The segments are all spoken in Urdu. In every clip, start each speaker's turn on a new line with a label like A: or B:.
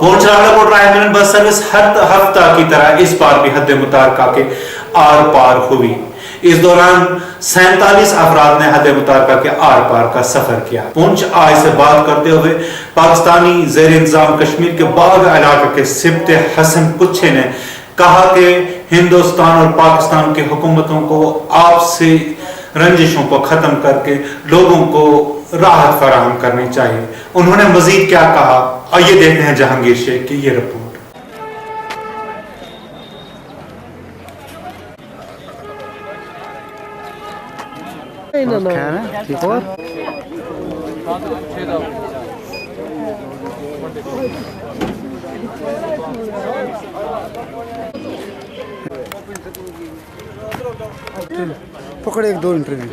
A: پونچھ راولپور رائے بس سروس ہر ہفتہ کی طرح اس بار بھی حد متارکہ کے آر پار ہوئی. اس دوران 47 افراد نے حد متارکہ کے آر پار کا سفر کیا. پونچھ آئے سے بات کرتے ہوئے پاکستانی زیر انتظام کشمیر کے باغ علاقے کے سبت حسن کچھے نے کہا کہ ہندوستان اور پاکستان کی حکومتوں کو آپسی رنجشوں کو ختم کر کے لوگوں کو راحت فراہم کرنی چاہیے. انہوں نے مزید کیا کہا، آئیے دیکھتے ہیں جہانگیر شیخ کی یہ رپورٹ.
B: پکڑے ایک دو انٹرویو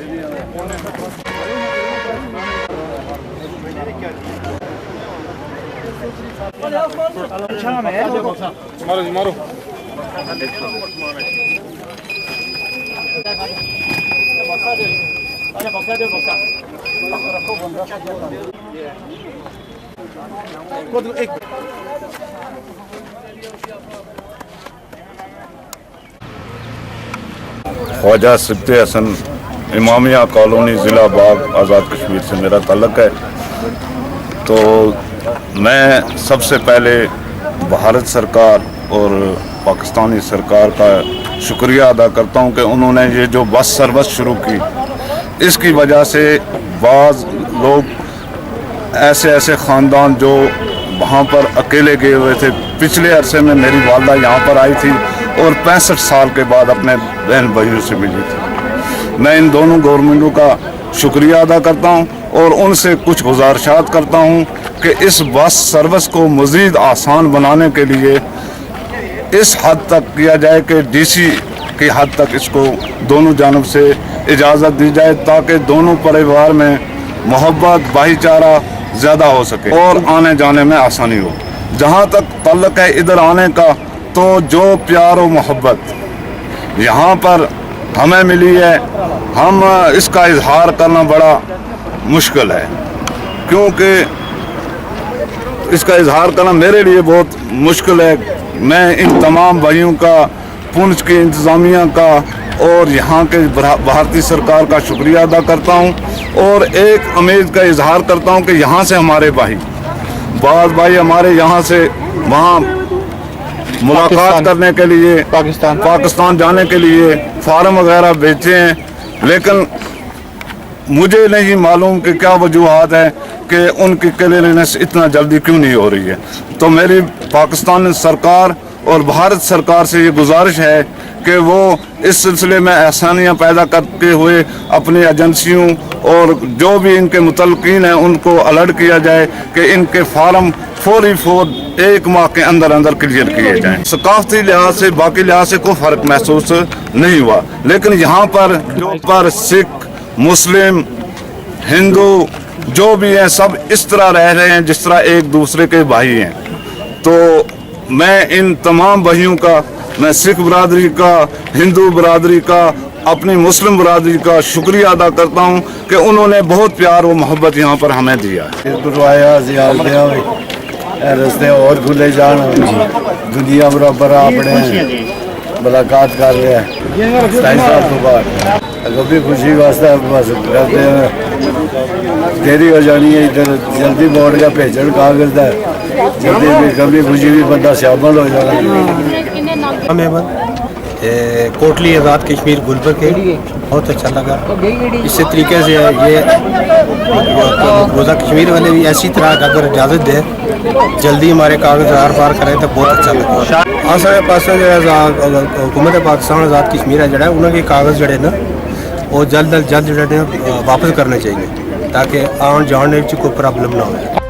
B: مارو
C: خواجہ سبت حسن، امامیہ کالونی، ضلع باغ، آزاد کشمیر سے میرا تعلق ہے. تو میں سب سے پہلے بھارت سرکار اور پاکستانی سرکار کا شکریہ ادا کرتا ہوں کہ انہوں نے یہ جو بس سروس شروع کی، اس کی وجہ سے بعض لوگ ایسے خاندان جو وہاں پر اکیلے گئے ہوئے تھے، پچھلے عرصے میں میری والدہ یہاں پر آئی تھی اور 65 سال کے بعد اپنے بہن بھائیوں سے ملی تھی. میں ان دونوں گورنمنٹوں کا شکریہ ادا کرتا ہوں اور ان سے کچھ گزارشات کرتا ہوں کہ اس بس سروس کو مزید آسان بنانے کے لیے اس حد تک کیا جائے کہ ڈی سی کی حد تک اس کو دونوں جانب سے اجازت دی جائے تاکہ دونوں پریوار میں محبت، بھائی چارہ زیادہ ہو سکے اور آنے جانے میں آسانی ہو. جہاں تک تعلق ہے ادھر آنے کا، تو جو پیار و محبت یہاں پر ہمیں ملی ہے، ہم اس کا اظہار کرنا بڑا مشکل ہے، کیونکہ اس کا اظہار کرنا میرے لیے بہت مشکل ہے. میں ان تمام بھائیوں کا، پونچھ کی انتظامیہ کا اور یہاں کے بھارتی سرکار کا شکریہ ادا کرتا ہوں اور ایک امید کا اظہار کرتا ہوں کہ یہاں سے ہمارے بعض بھائی ہمارے یہاں سے وہاں ملاقات کرنے کے لیے پاکستان جانے کے لیے فارم وغیرہ بھیجے ہیں، لیکن مجھے نہیں معلوم کہ کیا وجوہات ہیں کہ ان کی کلیئرنس اتنا جلدی کیوں نہیں ہو رہی ہے. تو میری پاکستان سرکار اور بھارت سرکار سے یہ گزارش ہے کہ وہ اس سلسلے میں آسانیاں پیدا کرتے ہوئے اپنی ایجنسیوں اور جو بھی ان کے متعلقین ہیں ان کو الرٹ کیا جائے کہ ان کے فارم فوری 1 ماہ کے اندر کلیئر کیے جائیں. ثقافتی لحاظ سے، باقی لحاظ سے کوئی فرق محسوس نہیں ہوا، لیکن یہاں پر سکھ، مسلم، ہندو جو بھی ہیں سب اس طرح رہ رہے ہیں جس طرح ایک دوسرے کے بھائی ہیں. تو میں ان تمام بھائیوں کا، میں سکھ برادری کا، ہندو برادری کا، اپنی مسلم برادری کا شکریہ ادا کرتا ہوں کہ انہوں نے بہت پیار و محبت یہاں پر ہمیں دیا ہے.
B: رستے اور کھلے جان، دنیا برابر اپنے ملاقات کر رہے ہیں 27 سال تو بعد. کبھی خوشی واسطے بس کرتے ہیں، دیری ہو جانی ہے، ادھر جلدی موڑ کے بھیجن کاغذ ہے، جلدی بھی کبھی خوشی بھی بندہ شامل ہو جانا.
D: کوٹلی آزاد کشمیر گلبرگ کے بہت اچھا لگا. اسی طریقے سے یہ روزہ کشمیر والے بھی ایسی طرح اگر اجازت دے جلدی ہمارے کاغذ آر پار کریں تو بہت اچھا لگا. آسان پاس جو حکومت پاکستان آزاد کشمیر ہے جڑا انہوں کے کاغذ جڑے نا وہ جلد جڑے واپس کرنے چاہیے تاکہ آن جان کوئی پرابلم نہ ہو.